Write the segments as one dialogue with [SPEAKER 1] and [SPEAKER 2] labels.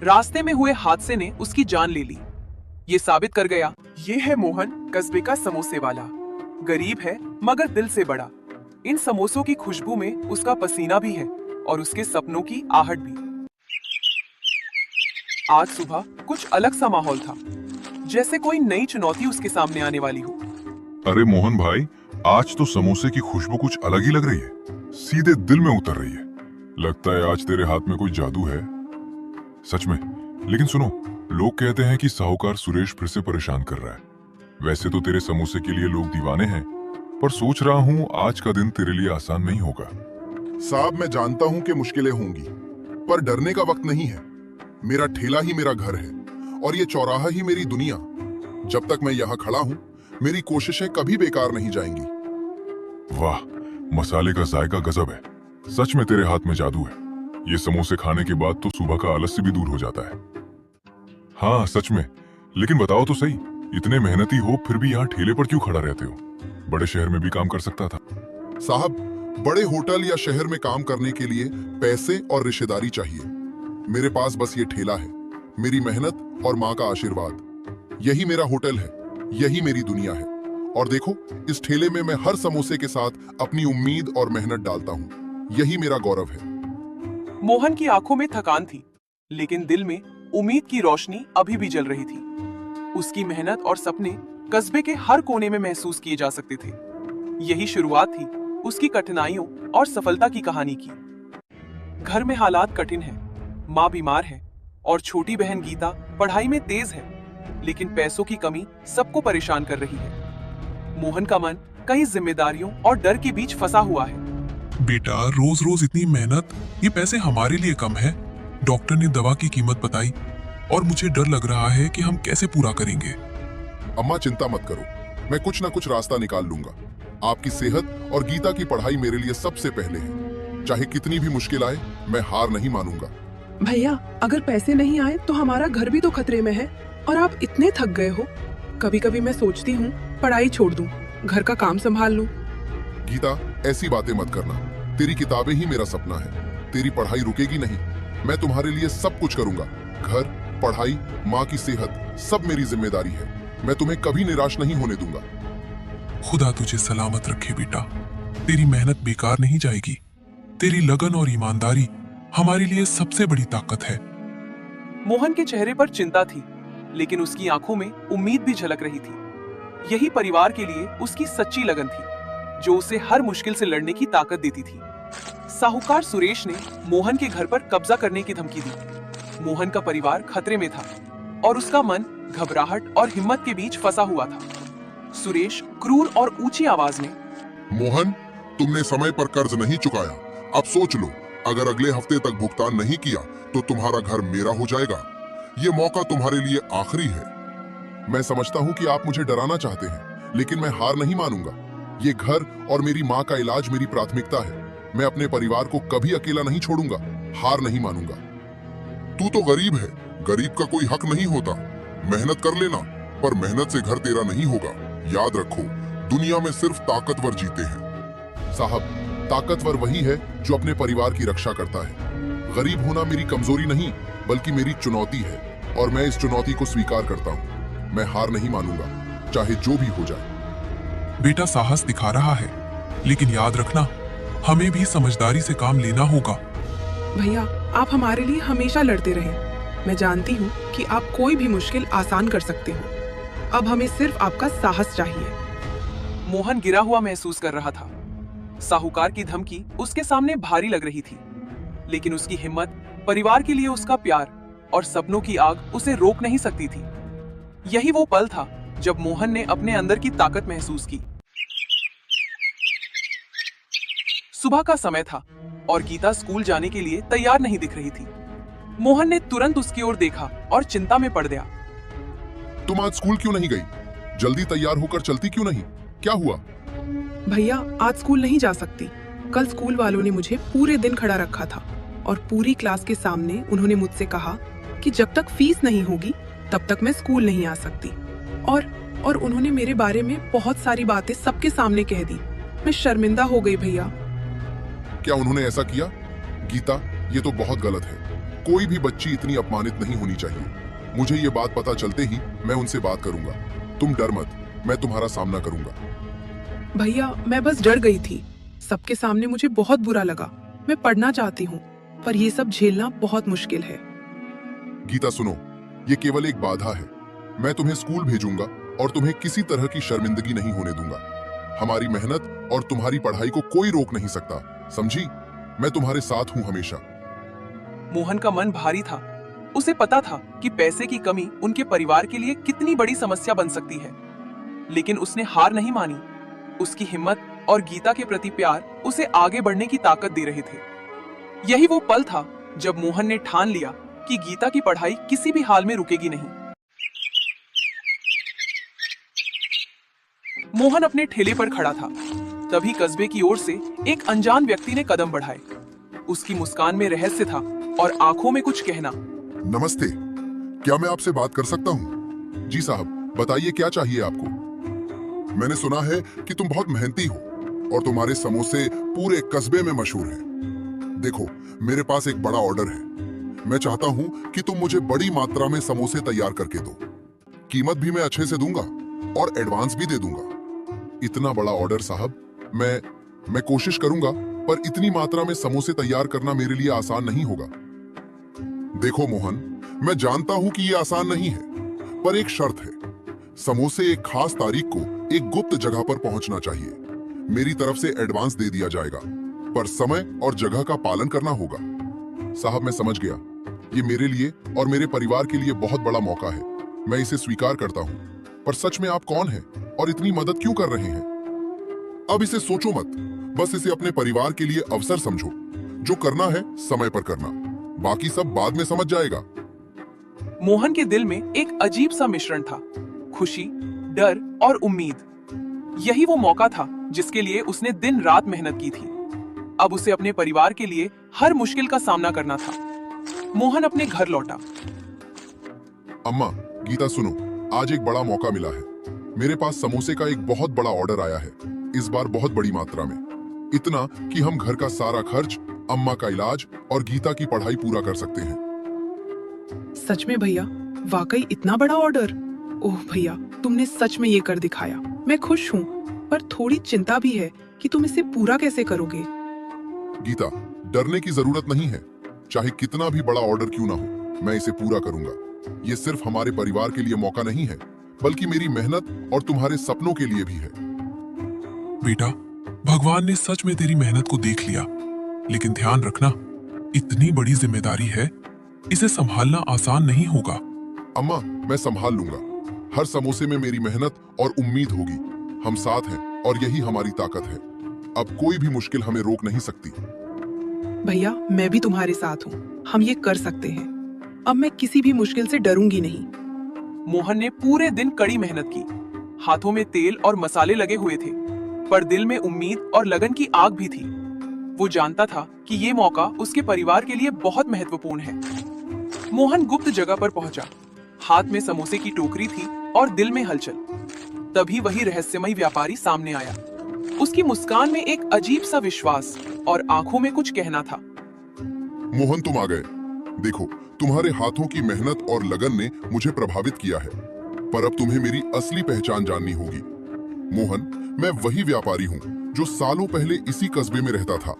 [SPEAKER 1] रास्ते में हुए हादसे ने उसकी जान ले ली। ये साबित कर गया, ये है मोहन, कस्बे का समोसे वाला। गरीब है मगर दिल से बड़ा। इन समोसों की खुशबू में उसका पसीना भी है और उसके सपनों की आहट भी। आज सुबह कुछ अलग सा माहौल था, जैसे कोई नई चुनौती उसके सामने आने वाली हो।
[SPEAKER 2] अरे मोहन भाई, आज तो समोसे की खुशबू कुछ अलग ही लग रही है, सीधे दिल में उतर रही है। लगता है आज तेरे हाथ में कोई जादू है। सच में। लेकिन सुनो, लोग कहते हैं कि साहूकार सुरेश फिर से परेशान कर रहा है। वैसे तो तेरे समोसे के लिए लोग दीवाने हैं, पर सोच रहा हूँ आज का दिन तेरे लिए आसान नहीं होगा।
[SPEAKER 3] साहब, मैं जानता हूँ कि मुश्किलें होंगी, पर डरने का वक्त नहीं है। मेरा ठेला ही मेरा घर है और ये चौराहा ही मेरी दुनिया। जब तक मैं यहाँ खड़ा हूँ, मेरी कोशिशें कभी बेकार नहीं जाएंगी।
[SPEAKER 2] वाह, मसाले का जायका गजब है। सच में तेरे हाथ में जादू है। ये समोसे खाने के बाद तो सुबह का आलस्य भी दूर हो जाता है। हाँ सच में। लेकिन बताओ तो सही, इतने मेहनती हो फिर भी यहाँ ठेले पर क्यों खड़ा रहते हो? बड़े शहर में भी काम कर सकता था।
[SPEAKER 3] साहब, बड़े होटल या शहर में काम करने के लिए पैसे और रिश्तेदारी चाहिए। मेरे पास बस ये ठेला है, मेरी मेहनत और माँ का आशीर्वाद। यही मेरा होटल है, यही मेरी दुनिया है। और देखो, इस ठेले में मैं हर समोसे के साथ अपनी उम्मीद और मेहनत डालता हूँ। यही मेरा गौरव है।
[SPEAKER 1] मोहन की आंखों में थकान थी, लेकिन दिल में उम्मीद की रोशनी अभी भी जल रही थी। उसकी मेहनत और सपने कस्बे के हर कोने में महसूस किए जा सकते थे। यही शुरुआत थी उसकी कठिनाइयों और सफलता की कहानी की। घर में हालात कठिन हैं, माँ बीमार है और छोटी बहन गीता पढ़ाई में तेज है, लेकिन पैसों की कमी सबको परेशान कर रही है। मोहन का मन कई जिम्मेदारियों और डर के बीच फंसा हुआ है।
[SPEAKER 4] बेटा, रोज रोज इतनी मेहनत, ये पैसे हमारे लिए कम है। डॉक्टर ने दवा की कीमत बताई और मुझे डर लग रहा है कि हम कैसे पूरा करेंगे।
[SPEAKER 3] अम्मा, चिंता मत करो, मैं कुछ ना कुछ रास्ता निकाल लूंगा। आपकी सेहत और गीता की पढ़ाई मेरे लिए सबसे पहले है। चाहे कितनी भी मुश्किल आए, मैं हार नहीं मानूंगा।
[SPEAKER 5] भैया, अगर पैसे नहीं आए तो हमारा घर भी तो खतरे में है और आप इतने थक गए हो। कभी कभी मैं सोचती हूँ पढ़ाई छोड़ दूं, घर का काम संभाल लूं।
[SPEAKER 3] गीता, ऐसी बातें मत करना। तेरी किताबें ही मेरा सपना है। तेरी पढ़ाई रुकेगी नहीं। मैं तुम्हारे लिए सब कुछ करूंगा। घर, पढ़ाई, माँ की सेहत, सब मेरी जिम्मेदारी है। मैं तुम्हें कभी निराश नहीं होने दूंगा।
[SPEAKER 4] खुदा तुझे सलामत रखे बेटा। तेरी मेहनत बेकार नहीं जाएगी। तेरी लगन और ईमानदारी हमारे लिए सबसे बड़ी ताकत है।
[SPEAKER 1] मोहन के चेहरे पर चिंता थी, लेकिन उसकी आंखों में उम्मीद भी झलक रही थी। यही परिवार के लिए उसकी सच्ची लगन थी, जो उसे हर मुश्किल से लड़ने की ताकत देती थी। साहूकार सुरेश ने मोहन के घर पर कब्जा करने की धमकी दी। मोहन का परिवार खतरे में था और उसका मन घबराहट और हिम्मत के बीच फंसा हुआ था। सुरेश क्रूर और ऊंची आवाज में,
[SPEAKER 3] मोहन, तुमने समय पर कर्ज नहीं चुकाया। अब सोच लो, अगर अगले हफ्ते तक भुगतान नहीं किया तो तुम्हारा घर मेरा हो जाएगा। ये मौका तुम्हारे लिए आखिरी है। मैं समझता हूँ कि आप मुझे डराना चाहते हैं, लेकिन मैं हार नहीं मानूंगा। ये घर और मेरी माँ का इलाज मेरी प्राथमिकता है। मैं अपने परिवार को कभी अकेला नहीं छोड़ूंगा। हार नहीं मानूंगा। तू तो गरीब है, गरीब का कोई हक नहीं होता। मेहनत कर लेना, पर मेहनत से घर तेरा नहीं होगा। याद रखो, दुनिया में सिर्फ ताकतवर जीते हैं। साहब, ताकतवर वही है जो अपने परिवार की रक्षा करता है। गरीब होना मेरी कमजोरी नहीं, बल्कि मेरी चुनौती है, और मैं इस चुनौती को स्वीकार करता हूँ। मैं हार नहीं मानूंगा, चाहे जो भी हो जाए।
[SPEAKER 4] बेटा साहस दिखा रहा है, लेकिन याद रखना, हमें भी समझदारी से काम लेना होगा।
[SPEAKER 5] भैया, आप हमारे लिए हमेशा लड़ते रहे। मैं जानती हूँ कि आप कोई भी मुश्किल आसान कर सकते हो। अब हमें सिर्फ आपका साहस चाहिए।
[SPEAKER 1] मोहन गिरा हुआ महसूस कर रहा था। साहूकार की धमकी उसके सामने भारी लग रही थी, लेकिन उसकी हिम्मत, परिवार के लिए उसका प्यार और सपनों की आग उसे रोक नहीं सकती थी। यही वो पल था जब मोहन ने अपने अंदर की ताकत महसूस की। सुबह का समय था और गीता स्कूल जाने के लिए तैयार नहीं दिख रही थी। मोहन ने तुरंत उसकी ओर देखा और चिंता में पड़ गया।
[SPEAKER 3] तुम आज स्कूल क्यों नहीं गई? जल्दी तैयार होकर चलती क्यों नहीं? क्या हुआ?
[SPEAKER 5] भैया, आज स्कूल नहीं जा सकती। कल स्कूल वालों ने मुझे पूरे दिन खड़ा रखा था और पूरी क्लास के सामने उन्होंने मुझसे कहा कि जब तक फीस नहीं होगी तब तक मैं स्कूल नहीं आ सकती। और उन्होंने मेरे बारे में बहुत सारी बातें सबके सामने कह दी। मैं शर्मिंदा हो गई भैया।
[SPEAKER 3] क्या उन्होंने ऐसा किया? गीता, ये तो बहुत गलत है। कोई भी बच्ची इतनी अपमानित नहीं होनी चाहिए। मुझे ये बात पता चलते ही मैं उनसे बात करूंगा। तुम डर मत, मैं तुम्हारा सामना करूंगा।
[SPEAKER 5] भैया मैं बस डर गई थी। सबके सामने मुझे बहुत बुरा लगा। मैं पढ़ना चाहती हूँ, पर ये सब झेलना बहुत मुश्किल है।
[SPEAKER 3] गीता सुनो, ये केवल एक बाधा है। मैं तुम्हें स्कूल भेजूंगा और तुम्हें किसी तरह की शर्मिंदगी नहीं होने दूंगा। हमारी मेहनत और तुम्हारी पढ़ाई को कोई रोक नहीं सकता, समझी? मैं तुम्हारे साथ हूं हमेशा।
[SPEAKER 1] मोहन का मन भारी था। उसे पता था कि पैसे की कमी उनके परिवार के लिए कितनी बड़ी समस्या बन सकती है, लेकिन उसने हार नहीं मानी। उसकी हिम्मत और गीता के प्रति प्यार उसे आगे बढ़ने की ताकत दे रहे थे। यही वो पल था जब मोहन ने ठान लिया कि गीता की पढ़ाई किसी भी हाल में रुकेगी नहीं। मोहन अपने ठेले पर खड़ा था। तभी कस्बे की ओर से एक अनजान व्यक्ति ने कदम बढ़ाए। उसकी मुस्कान में रहस्य था और आंखों में कुछ कहना।
[SPEAKER 3] नमस्ते, क्या मैं आपसे बात कर सकता हूँ? जी साहब, बताइए क्या चाहिए आपको? मैंने सुना है कि तुम बहुत मेहनती हो और तुम्हारे समोसे पूरे कस्बे में मशहूर हैं। देखो, मेरे पास एक बड़ा ऑर्डर है। मैं चाहता हूँ कि तुम मुझे बड़ी मात्रा में समोसे तैयार करके दो। कीमत भी मैं अच्छे से दूंगा और एडवांस भी दे दूंगा। इतना बड़ा ऑर्डर साहब, मैं कोशिश करूंगा, पर इतनी मात्रा में समोसे तैयार करना मेरे लिए आसान नहीं होगा। देखो मोहन, मैं जानता हूं कि यह आसान नहीं है, पर एक शर्त है। समोसे एक खास तारीख को एक गुप्त जगह पर पहुंचना चाहिए। मेरी तरफ से एडवांस दे दिया जाएगा, पर समय और जगह का पालन करना होगा। साहब, मैं समझ गया। ये मेरे लिए और मेरे परिवार के लिए बहुत बड़ा मौका है। मैं इसे स्वीकार करता हूं, पर सच में आप कौन हैं और इतनी मदद क्यों कर रहे हैं? अब इसे सोचो मत, बस इसे अपने परिवार के लिए अवसर समझो। जो करना है समय पर करना, बाकी सब बाद में समझ जाएगा।
[SPEAKER 1] मोहन के दिल में एक अजीब सा मिश्रण था, खुशी, डर और उम्मीद। यही वो मौका था जिसके लिए उसने दिन रात मेहनत की थी। अब उसे अपने परिवार के लिए हर मुश्किल का सामना करना था। मोहन अपने घर लौटा।
[SPEAKER 3] अम्मा, गीता सुनो, आज एक बड़ा मौका मिला है। मेरे पास समोसे का एक बहुत बड़ा ऑर्डर आया है, इस बार बहुत बड़ी मात्रा में। इतना कि हम घर का सारा खर्च, अम्मा का इलाज और गीता की पढ़ाई पूरा कर सकते हैं।
[SPEAKER 5] सच में भैया? वाकई इतना बड़ा ऑर्डर? ओह भैया, तुमने सच में ये कर दिखाया। मैं खुश हूँ, पर थोड़ी चिंता भी है कि तुम इसे पूरा कैसे करोगे।
[SPEAKER 3] गीता, डरने की जरूरत नहीं है। चाहे कितना भी बड़ा ऑर्डर क्यों ना हो, मैं इसे पूरा करूंगा। ये सिर्फ हमारे परिवार के लिए मौका नहीं है, बल्कि मेरी मेहनत और तुम्हारे सपनों के लिए भी है।
[SPEAKER 4] बेटा, भगवान ने सच में तेरी मेहनत को देख लिया, लेकिन ध्यान रखना, इतनी बड़ी जिम्मेदारी है, इसे संभालना आसान नहीं होगा।
[SPEAKER 3] अम्मा, मैं संभाल लूंगा। हर समोसे में मेरी मेहनत और उम्मीद होगी। हम साथ हैं और यही हमारी ताकत है। अब कोई भी मुश्किल हमें रोक नहीं सकती।
[SPEAKER 5] भैया, मैं भी तुम्हारे साथ हूँ। हम ये कर सकते हैं। अब मैं किसी भी मुश्किल से डरूंगी नहीं।
[SPEAKER 1] मोहन ने पूरे दिन कड़ी मेहनत की। हाथों में तेल और मसाले लगे हुए थे, पर दिल में उम्मीद और लगन की आग भी थी। वो जानता था कि ये मौका उसके परिवार के लिए बहुत महत्वपूर्ण है। मोहन गुप्त जगह पर पहुंचा। हाथ में समोसे की टोकरी थी और दिल में हलचल। तभी वही रहस्यमयी व्यापारी सामने आया। उसकी मुस्कान में एक अजीब सा विश्वास और आंखों में कुछ कहना था।
[SPEAKER 3] मोहन, तुम आ गए। देखो, तुम्हारे हाथों की मेहनत और लगन ने मुझे प्रभावित किया है, पर अब तुम्हें मेरी असली पहचान जाननी होगी। मोहन, मैं वही व्यापारी हूँ जो सालों पहले इसी कस्बे में रहता था।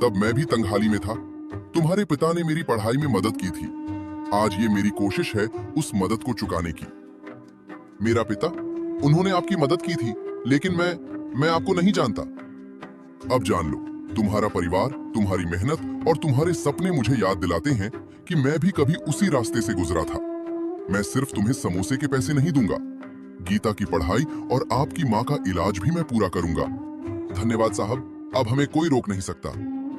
[SPEAKER 3] तब मैं भी तंगहाली में था। तुम्हारे पिता ने मेरी पढ़ाई में मदद की थी। आज ये मेरी कोशिश है उस मदद को चुकाने की। मेरा पिता, उन्होंने आपकी मदद की थी, लेकिन मैं आपको नहीं जानता। अब जान लो, तुम्हारा परिवार, तुम्हारी मेहनत और तुम्हारे सपने मुझे याद दिलाते हैं कि मैं भी कभी उसी रास्ते से गुजरा था। मैं सिर्फ तुम्हें समोसे के पैसे नहीं दूंगा, गीता की पढ़ाई और आपकी माँ का इलाज भी मैं पूरा करूंगा। धन्यवाद साहब, अब हमें कोई रोक नहीं सकता।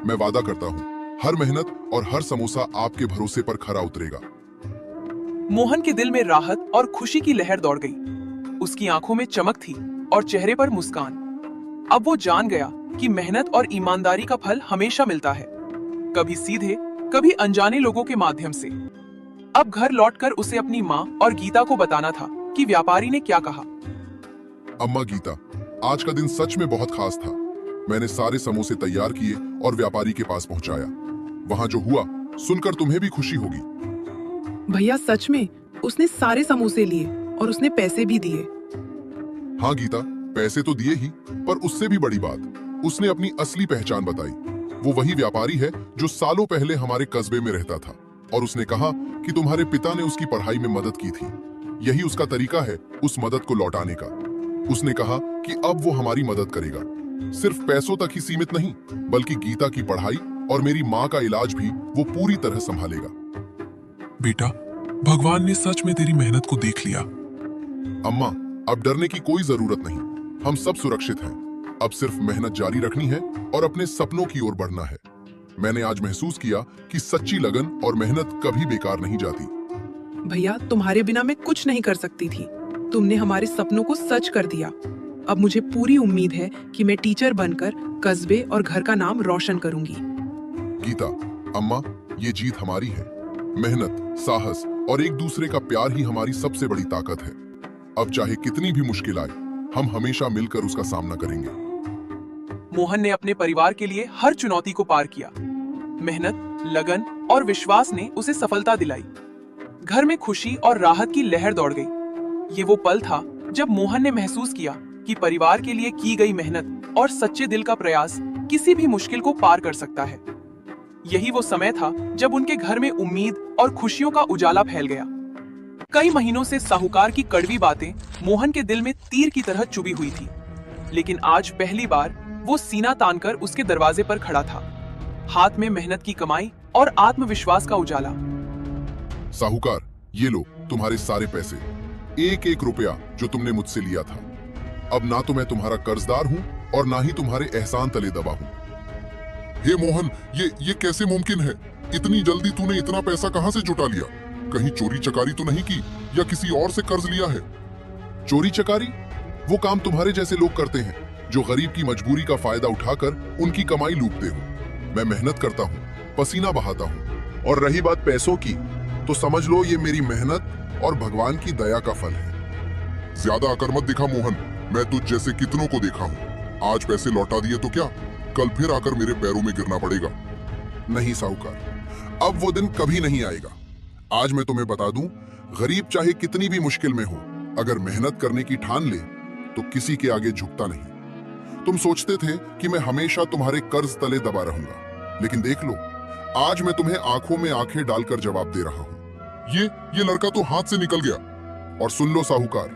[SPEAKER 3] मैं वादा करता हूँ, हर मेहनत और हर समोसा आपके भरोसे पर खरा उतरेगा।
[SPEAKER 1] मोहन के दिल में राहत और खुशी की लहर दौड़ गई। उसकी आंखों में चमक थी और चेहरे पर मुस्कान। अब वो जान गया कि मेहनत और ईमानदारी का फल हमेशा मिलता है, कभी सीधे, कभी अनजाने लोगों के माध्यम से। अब घर लौटकर उसे अपनी माँ और गीता को बताना था कि व्यापारी ने क्या कहा।
[SPEAKER 3] अम्मा गीता, आज का दिन सच में बहुत खास था। मैंने सारे समोसे तैयार किए और व्यापारी के पास पहुंचाया। वहां जो हुआ सुनकर तुम्हें भी खुशी होगी।
[SPEAKER 5] भैया सच में उसने सारे समोसे लिए और उसने पैसे भी दिए।
[SPEAKER 3] हाँ गीता, पैसे तो दिए ही, पर उससे भी बड़ी बात, उसने अपनी असली पहचान बताई। वो वही व्यापारी है जो सालों पहले हमारे कस्बे में रहता था, और उसने कहा कि तुम्हारे पिता ने उसकी पढ़ाई में मदद की थी। यही उसका तरीका है उस मदद को लौटाने का। उसने कहा कि अब वो हमारी मदद करेगा, सिर्फ पैसों तक ही सीमित नहीं, बल्कि गीता की पढ़ाई और मेरी माँ का इलाज भी वो पूरी तरह संभालेगा।
[SPEAKER 4] बेटा, भगवान ने सच में तेरी मेहनत को देख लिया।
[SPEAKER 3] अम्मा, अब डरने की कोई जरूरत नहीं, हम सब सुरक्षित हैं। अब सिर्फ मेहनत जारी रखनी है और अपने सपनों की ओर बढ़ना है। मैंने आज महसूस किया कि सच्ची लगन और मेहनत कभी बेकार नहीं जाती।
[SPEAKER 5] भैया तुम्हारे बिना मैं कुछ नहीं कर सकती थी। तुमने हमारे सपनों को सच कर दिया। अब मुझे पूरी उम्मीद है कि मैं टीचर बनकर कस्बे और घर का नाम रोशन करूंगी।
[SPEAKER 3] गीता, अम्मा, ये जीत हमारी है। मेहनत, साहस और एक दूसरे का प्यार ही हमारी सबसे बड़ी ताकत है। अब चाहे कितनी भी मुश्किल आए, हम हमेशा मिलकर उसका सामना करेंगे।
[SPEAKER 1] मोहन ने अपने परिवार के लिए हर चुनौती को पार किया। मेहनत, लगन और विश्वास ने उसे सफलता दिलाई। घर में खुशी और राहत की लहर दौड़ गई। ये वो पल था जब मोहन ने महसूस किया कि परिवार के लिए की गई मेहनत और सच्चे दिल का प्रयास किसी भी मुश्किल को पार कर सकता है। यही वो समय था जब उनके घर में उम्मीद और खुशियों का उजाला फैल गया। कई महीनों से साहूकार की कड़वी बातें मोहन के दिल में तीर की तरह चुभी हुई थी, लेकिन आज पहली बार वो सीना तानकर उसके दरवाजे पर खड़ा था, हाथ में मेहनत की कमाई और आत्मविश्वास का उजाला।
[SPEAKER 3] साहूकार, ये लो तुम्हारे सारे पैसे, एक एक रुपया जो तुमने मुझसे लिया था। अब ना तो मैं तुम्हारा कर्जदार हूँ और ना ही तुम्हारे एहसान तले दबा हूँ। हे मोहन, ये कैसे मुमकिन है? इतनी जल्दी तूने इतना पैसा कहाँ से जुटा लिया? कहीं चोरी चकारी तो नहीं की या किसी और से कर्ज लिया है? चोरी चकारी वो काम तुम्हारे जैसे लोग करते हैं जो गरीब की मजबूरी का फायदा उठाकर उनकी कमाई लूटते हो। मैं मेहनत करता हूँ, पसीना बहाता हूँ, और रही बात पैसों की, तो समझ लो ये मेरी मेहनत और भगवान की दया का फल है। ज्यादा अकड़ मत दिखा मोहन, मैं तुझ जैसे कितनों को देखा हूँ। आज पैसे लौटा दिए तो क्या, कल फिर आकर मेरे पैरों में गिरना पड़ेगा। नहीं साहूकार, अब वो दिन कभी नहीं आएगा। आज मैं तुम्हें बता दूं, गरीब चाहे कितनी भी मुश्किल में हो, अगर मेहनत करने की ठान ले तो किसी के आगे झुकता नहीं। तुम सोचते थे कि मैं हमेशा तुम्हारे कर्ज तले दबा रहूंगा, लेकिन देख लो, आज मैं तुम्हें आंखों में आंखें डालकर जवाब दे रहा हूं। ये लड़का तो हाथ से निकल गया। और सुन लो साहूकार,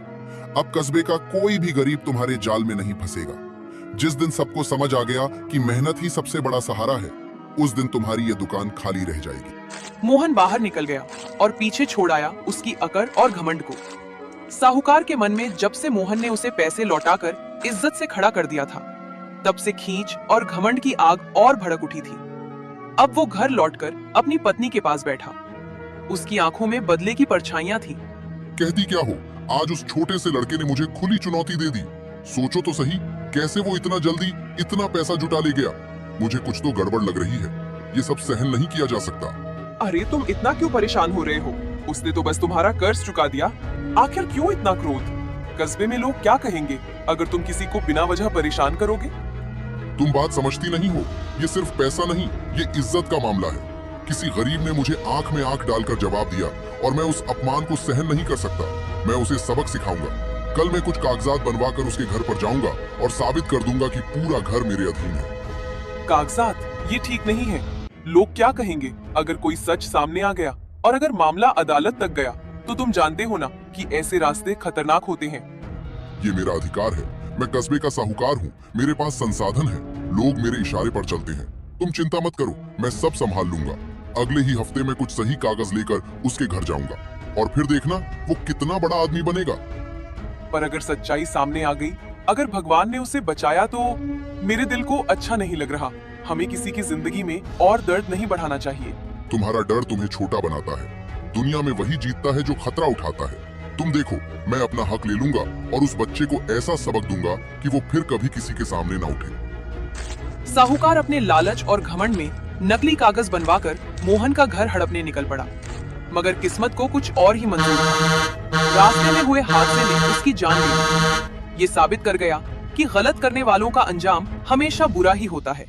[SPEAKER 3] अब कस्बे का कोई भी गरीब तुम्हारे जाल में नहीं फंसेगा। जिस दिन सबको समझ आ गया कि मेहनत ही सबसे बड़ा सहारा है, उस दिन तुम्हारी ये दुकान खाली रह जाएगी।
[SPEAKER 1] मोहन बाहर निकल गया और पीछे छोड़ आया उसकी अकड़ और घमंड को। साहूकार के मन में जब से मोहन ने उसे पैसे लौटाकर इज्जत से खड़ा कर दिया था, तब से खींच और घमंड की आग और भड़क उठी थी। अब वो घर लौटकर अपनी पत्नी के पास बैठा। उसकी आंखों में बदले की परछाइयां थी।
[SPEAKER 3] कहती क्या हो, आज उस छोटे से लड़के ने मुझे खुली चुनौती दे दी। सोचो तो सही, कैसे वो इतना जल्दी इतना पैसा जुटा ले गया। मुझे कुछ तो गड़बड़ लग रही है, ये सब सहन नहीं किया जा सकता।
[SPEAKER 1] अरे तुम इतना क्यों परेशान हो रहे हो? उसने तो बस तुम्हारा कर्ज चुका दिया, आखिर क्यों इतना क्रोध? कस्बे में लोग क्या कहेंगे अगर तुम किसी को बिना वजह परेशान करोगे?
[SPEAKER 3] तुम बात समझती नहीं हो, ये सिर्फ पैसा नहीं, ये इज्जत का मामला है। किसी गरीब ने मुझे आंख में आंख डालकर जवाब दिया और मैं उस अपमान को सहन नहीं कर सकता। मैं उसे सबक सिखाऊंगा। कल मैं कुछ कागजात बनवाकर उसके घर पर जाऊंगा और साबित कर दूंगा कि पूरा घर मेरे अधीन है।
[SPEAKER 1] कागजात? ये ठीक नहीं है। लोग क्या कहेंगे अगर कोई सच सामने आ गया, और अगर मामला अदालत तक गया तो तुम जानते हो ना कि ऐसे रास्ते खतरनाक होते हैं।
[SPEAKER 3] ये मेरा अधिकार है, मैं कस्बे का साहूकार हूँ, मेरे पास संसाधन है, लोग मेरे इशारे पर चलते हैं। तुम चिंता मत करो, मैं सब संभाल लूंगा। अगले ही हफ्ते में कुछ सही कागज लेकर उसके घर जाऊंगा और फिर देखना वो कितना बड़ा आदमी बनेगा।
[SPEAKER 1] पर अगर सच्चाई सामने आ गई, अगर भगवान ने उसे बचाया, तो मेरे दिल को अच्छा नहीं लग रहा। हमें किसी की जिंदगी में और दर्द नहीं बढ़ाना चाहिए।
[SPEAKER 3] तुम्हारा डर तुम्हें छोटा बनाता है। दुनिया में वही जीतता है जो खतरा उठाता है। तुम देखो, मैं अपना हक ले लूंगा और उस बच्चे को ऐसा सबक दूंगा कि वो फिर कभी किसी के सामने ना उठे।
[SPEAKER 1] साहूकार अपने लालच और घमंड में नकली कागज बनवाकर मोहन का घर हड़पने निकल पड़ा, मगर किस्मत को कुछ और ही मंजूर था। रास्ते में हुए हादसे ने उसकी जान ले ली। ये साबित कर गया कि गलत करने वालों का अंजाम हमेशा बुरा ही होता है।